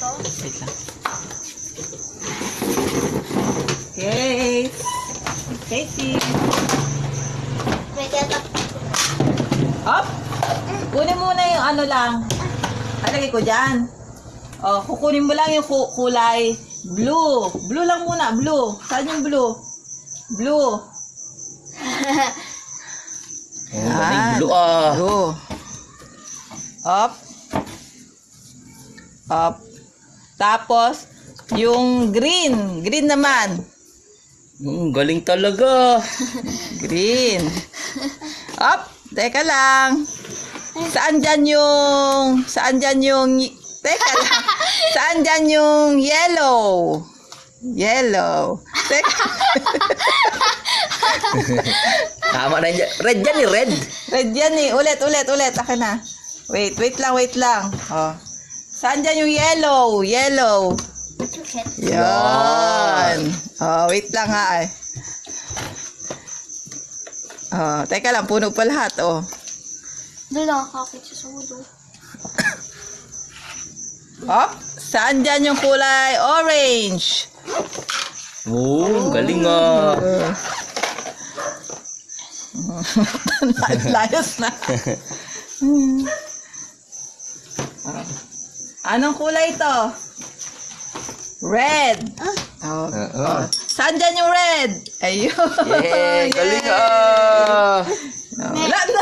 to? Wait lang. Okay. Casey. Pwede ito. Up. Kunin mo na yung ano lang. Alagay ko dyan. Oh, kukunin mo lang yung kulay blue. Blue lang muna, blue. Saan yung blue? Blue. Galing, blue ah. Blue. Up. Up. Tapos, yung green. Green naman. Galing talaga. Green. Up. Teka lang. Saan dyan yung... Teka lang. Saan dyan yung yellow? Yellow. Teka. Tama na yan. Red yan eh, red. Red yan eh. Ulit. Akin na. Wait lang. Oh. Saan dyan yung yellow? Yellow. Yan. Oh, wait lang ha. Oh, teka lang. Puno pa lahat. Oh. Doon lang kakakit sa sudo. Oh, saan dyan yung kulay orange? Galing ah. Layos na. Anong kulay ito? Red. Oh. Saan dyan yung red? Ayun. Yeah, galing ah. Wala na.